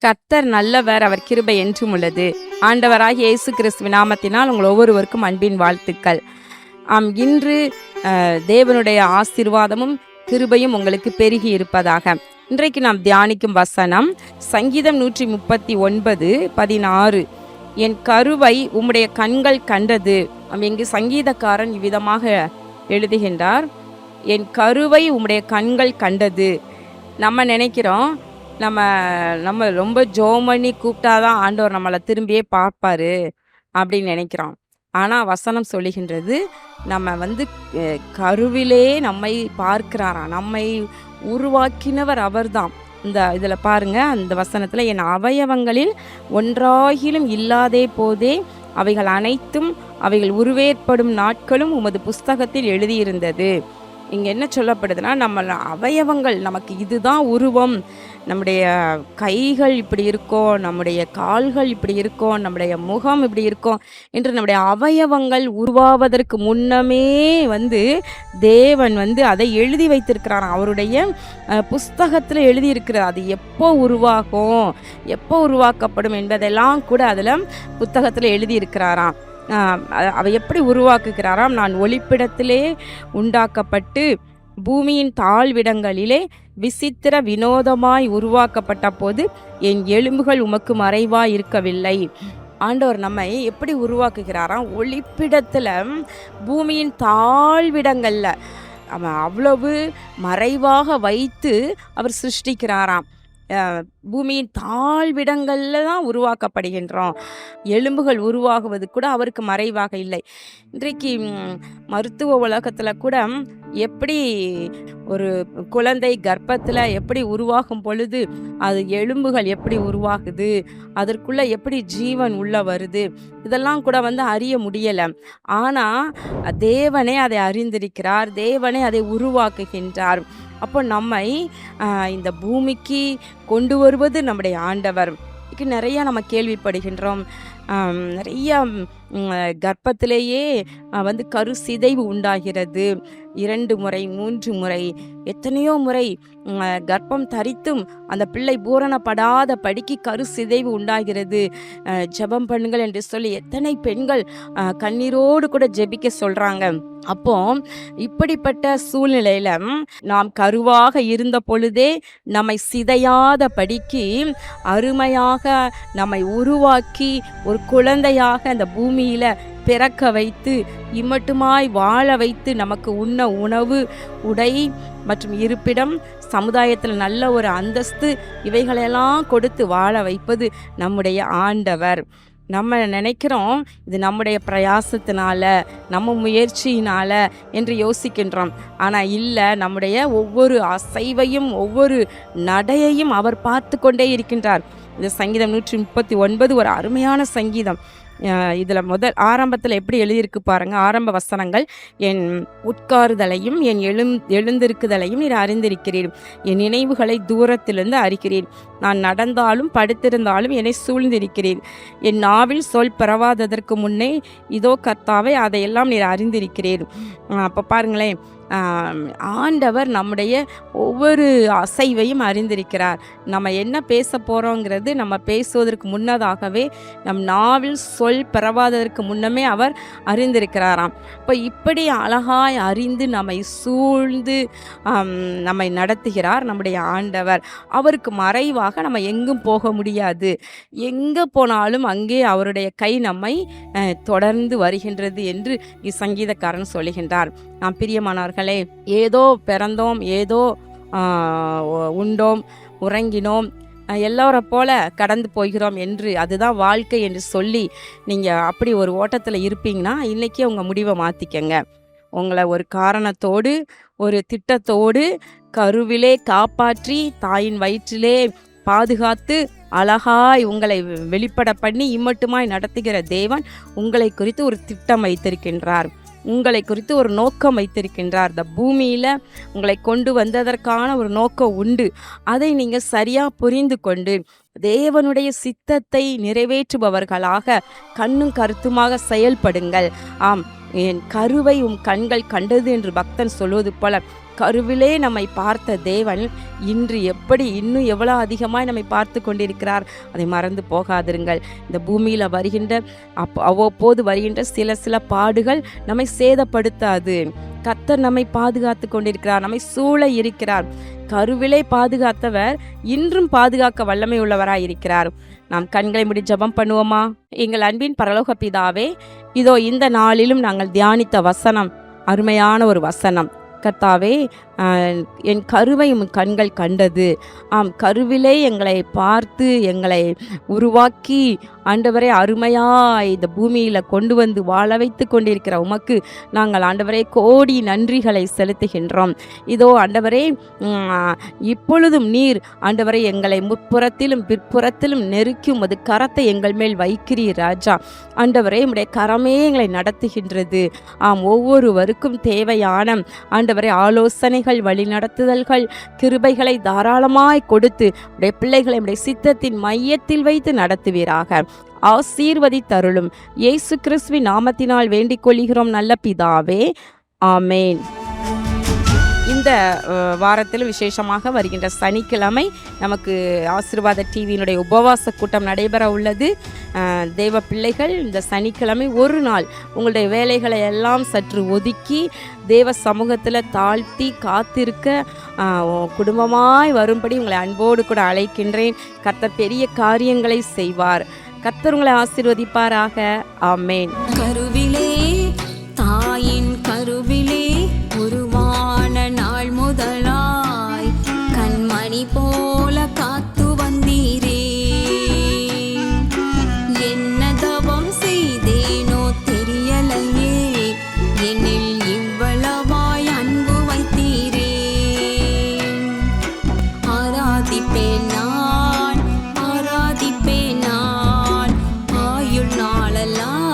கர்த்தர் நல்லவர், அவர் கிருபை என்றும் உள்ளது. ஆண்டவராகிய இயேசு கிறிஸ்துவின் நாமத்தினால் உங்கள் ஒவ்வொருவருக்கும் அன்பின் வாழ்த்துக்கள். இன்று தேவனுடைய ஆசீர்வாதமும் கிருபையும் உங்களுக்கு பெருகி இருப்பதாக. இன்றைக்கு நாம் தியானிக்கும் வசனம் சங்கீதம் 139:16. என் கருவை உம்முடைய கண்கள் கண்டது. இங்கு சங்கீதக்காரன் இவ்விதமாக எழுதுகின்றார், என் கருவை உம்முடைய கண்கள் கண்டது. நம்ம நினைக்கிறோம் நம்ம ரொம்ப ஜோம் பண்ணி கூப்பிட்டாதான் ஆண்டவர் நம்மளை திரும்பியே பார்ப்பாரு அப்படின்னு நினைக்கிறோம். ஆனால் வசனம் சொல்லுகின்றது, நம்ம கருவிலே நம்மை பார்க்கிறாராம், நம்மை உருவாக்கினவர் அவர்தான். இதில் பாருங்க, அந்த வசனத்தில் என் அவயவங்களில் ஒன்றாகிலும் இல்லாதே போதே அவைகள் அனைத்தும் அவைகள் உருவேற்படும் நாட்களும் உமது புஸ்தகத்தில் எழுதியிருந்தது. இங்கே என்ன சொல்லப்படுதுன்னா, நம்ம அவயவங்கள் நமக்கு இதுதான் உருவம், நம்முடைய கைகள் இப்படி இருக்கும், நம்முடைய கால்கள் இப்படி இருக்கும், நம்முடைய முகம் இப்படி இருக்கும் என்று நம்முடைய அவயவங்கள் உருவாவதற்கு முன்னமே தேவன் அதை எழுதி வைத்திருக்கிறாராம். அவருடைய புஸ்தகத்தில் எழுதியிருக்கிறார். அது எப்போ உருவாகும், எப்போ உருவாக்கப்படும் என்பதெல்லாம் கூட அதில் புத்தகத்தில் எழுதியிருக்கிறாராம். அவை எப்படி உருவாக்குகிறாராம், நான் ஒளிப்பிடத்திலே உண்டாக்கப்பட்டு பூமியின் தாழ்விடங்களிலே விசித்திர வினோதமாய் உருவாக்கப்பட்ட போது என் எலும்புகள் உமக்கு மறைவாய் இருக்கவில்லை. ஆண்டவர் நம்மை எப்படி உருவாக்குகிறாராம், ஒளிப்பிடத்தில் பூமியின் தாழ்விடங்களில் அவ்வளவு மறைவாக வைத்து அவர் சிருஷ்டிக்கிறாராம். பூமியின் தாழ்விடங்களில் தான் உருவாக்கப்படுகின்றோம். எலும்புகள் உருவாகுவது கூட அவருக்கு மறைவாக இல்லை. இன்றைக்கு மருத்துவ உலகத்தில் கூட எப்படி ஒரு குழந்தை கர்ப்பத்தில் எப்படி உருவாகும் பொழுது அது எலும்புகள் எப்படி உருவாகுது, அதற்குள்ளே எப்படி ஜீவன் உள்ள வருது, இதெல்லாம் கூட அறிய முடியலை. ஆனால் தேவனே அதை அறிந்திருக்கிறார், தேவனே அதை உருவாக்குகின்றார். அப்போ நம்மை இந்த பூமிக்கு கொண்டு வருவது நம்முடைய ஆண்டவர். நிறையா நம்ம கேள்விப்படுகின்றோம், நிறைய கர்ப்பத்திலேயே கரு சிதைவு உண்டாகிறது. 2 முறை 3 முறை எத்தனையோ முறை கர்ப்பம் தரித்தும் அந்த பிள்ளை பூரணப்படாத படிக்கு கரு சிதைவு உண்டாகிறது. ஜெபம் பண்ணுங்கள் என்று சொல்லி எத்தனை பெண்கள் கண்ணீரோடு கூட ஜெபிக்க சொல்கிறாங்க. அப்போ இப்படிப்பட்ட சூழ்நிலையில் நாம் கருவாக இருந்த பொழுதே நம்மை சிதையாத படிக்கு அருமையாக நம்மை உருவாக்கி ஒரு குழந்தையாக அந்த பூமியில் பிறக்க வைத்து இம்மட்டுமாய் வாழ வைத்து நமக்கு உண்ண உணவு, உடை மற்றும் இருப்பிடம், சமுதாயத்தில் நல்ல ஒரு அந்தஸ்து இவைகளெல்லாம் கொடுத்து வாழ வைப்பது நம்முடைய ஆண்டவர். நம்ம நினைக்கிறோம் இது நம்முடைய பிரயாசத்தினால, நம்ம முயற்சியினால என்று யோசிக்கின்றோம். ஆனால் இல்லை, நம்முடைய ஒவ்வொரு அசைவையும் ஒவ்வொரு நடையையும் அவர் பார்த்து கொண்டே இருக்கின்றார். இந்த சங்கீதம் 139 ஒரு அருமையான சங்கீதம். இதில் ஆரம்பத்தில் எப்படி எழுதியிருக்கு பாருங்க. ஆரம்ப வசனங்கள், என் உட்காருதலையும் என் எழுந்திருக்குதலையும் நீர் அறிந்திருக்கிறீர், என் நினைவுகளை தூரத்திலிருந்து அறிகிறீர், நான் நடந்தாலும் படுத்திருந்தாலும் என்னை சூழ்ந்திருக்கிறீர், என் நாவில் சொல் பெறவாததற்கு முன்னே இதோ கர்த்தாவே அதையெல்லாம் நீர் அறிந்திருக்கிறீர். அப்போ பாருங்களேன், ஆண்டவர் நம்முடைய ஒவ்வொரு அசைவையும் அறிந்திருக்கிறார். நம்ம என்ன பேச போகிறோங்கிறது நம்ம பேசுவதற்கு முன்னதாகவே நம் நாவில் சொல் பெறவாததற்கு முன்னமே அவர் அறிந்திருக்கிறாராம். இப்போ இப்படி அழகாய் அறிந்து நம்மை சூழ்ந்து நம்மை நடத்துகிறார் நம்முடைய ஆண்டவர். அவருக்கு மறைவாக நம்ம எங்கும் போக முடியாது. எங்கே போனாலும் அங்கே அவருடைய கை நம்மை தொடர்ந்து வருகின்றது என்று இச்சங்கீதக்காரன் சொல்லுகின்றார். நாம் பிரியமானவர்களே, ஏதோ பிறந்தோம், ஏதோ உண்டோம், உறங்கினோம், எல்லோரை போல கடந்து போகிறோம் என்று, அதுதான் வாழ்க்கை என்று சொல்லி நீங்கள் அப்படி ஒரு ஓட்டத்தில் இருப்பீங்கன்னா இன்றைக்கே உங்கள் முடிவை மாற்றிக்கங்க. உங்களை ஒரு காரணத்தோடு ஒரு திட்டத்தோடு கருவிலே காப்பாற்றி தாயின் வயிற்றிலே பாதுகாத்து அழகாய் உங்களை வெளிப்பட பண்ணி இம்மட்டுமாய் நடத்துகிற தேவன் உங்களை குறித்து ஒரு திட்டம் வைத்திருக்கின்றார், உங்களை குறித்து ஒரு நோக்கம் வைத்திருக்கின்றார். இந்த பூமியில் உங்களை கொண்டு வந்ததற்கான ஒரு நோக்கம் உண்டு. அதை நீங்கள் சரியாக புரிந்து கொண்டு தேவனுடைய சித்தத்தை நிறைவேற்றுபவர்களாக கண்ணும் கருத்துமாக செயல்படுங்கள். என் கருவை உம் கண்கள் கண்டது என்று பக்தன் சொல்வது போல கருவிலே நம்மை பார்த்த தேவன் இன்று இன்னும் எவ்வளோ அதிகமாய் நம்மை பார்த்து கொண்டிருக்கிறார். அதை மறந்து போகாதிருங்கள். இந்த பூமியில் வருகின்ற அவ்வப்போது வருகின்ற சில பாடுகள் நம்மை சேதப்படுத்தாது. கர்த்தர் நம்மை பாதுகாத்து கொண்டிருக்கிறார், நம்மை சூழ இருக்கிறார். கருவிலே பாதுகாத்தவர் இன்றும் பாதுகாக்க வல்லமை உள்ளவராய் இருக்கிறார். நாம் கண்களை மூடி ஜெபம் பண்ணுவோமா? எங்கள் அன்பின் பரலோக பிதாவே, இதோ இந்த நாளிலும் நாங்கள் தியானித்த வசனம் அருமையான ஒரு வசனம். கர்த்தாவே, என் கருவை உம் கண்கள் கண்டது. ஆம், கருவிலே எங்களை பார்த்து எங்களை உருவாக்கி ஆண்டவரே அருமையாய் இந்த பூமியில் கொண்டு வந்து வாழ வைத்து கொண்டிருக்கிற உமக்கு நாங்கள் ஆண்டவரே கோடி நன்றிகளை செலுத்துகின்றோம். இதோ ஆண்டவரே, இப்பொழுதும் நீர் ஆண்டவரே எங்களை முற்புறத்திலும் பிற்புறத்திலும் நெருக்கி உமது கரத்தை எங்கள் மேல் வைக்கிறீர் ராஜா. ஆண்டவரே, உம்முடைய கரமே எங்களை நடத்துகின்றது. ஆம், ஒவ்வொருவருக்கும் தேவையான ஆண்டவரே ஆலோசனைகள், வழிநடத்துதல்கள், கிருபைகளை தாராளமாய் கொடுத்து உடைய பிள்ளைகளை உடைய சித்தத்தின் மையத்தில் வைத்து நடத்துவீராக. ஆசீர்வதித்தருளும். இயேசு கிறிஸ்துவின் நாமத்தினால் வேண்டிக் கொள்கிறோம் நல்ல பிதாவே, ஆமேன். இந்த வாரத்தில் விசேஷமாக வருகின்ற சனிக்கிழமை நமக்கு ஆசீர்வாத டிவியினுடைய உபவாச கூட்டம் நடைபெற உள்ளது. தேவ பிள்ளைகள் இந்த சனிக்கிழமை ஒரு நாள் உங்களுடைய வேலைகளை எல்லாம் சற்று ஒதுக்கி தேவ சமூகத்தில் தாழ்த்தி காத்திருக்க குடும்பமாய் வரும்படி உங்களை அன்போடு கூட அழைக்கின்றேன். கர்த்தர் பெரிய காரியங்களை செய்வார். கர்த்தர் உங்களை ஆசீர்வதிப்பாராக. ஆமேன். கருவிலே, தாயின் கருவிலே உருவான நாள் முதலாய் கண்மணி போல காத்து வந்தீரே. என்ன தவம் செய்தேனோ தெரியலையே, என்னில் இவ்வளவாய் அன்பு வைத்தீரே. ஆராதிப்பேன் நான், ஆயுள் நாளெல்லாம்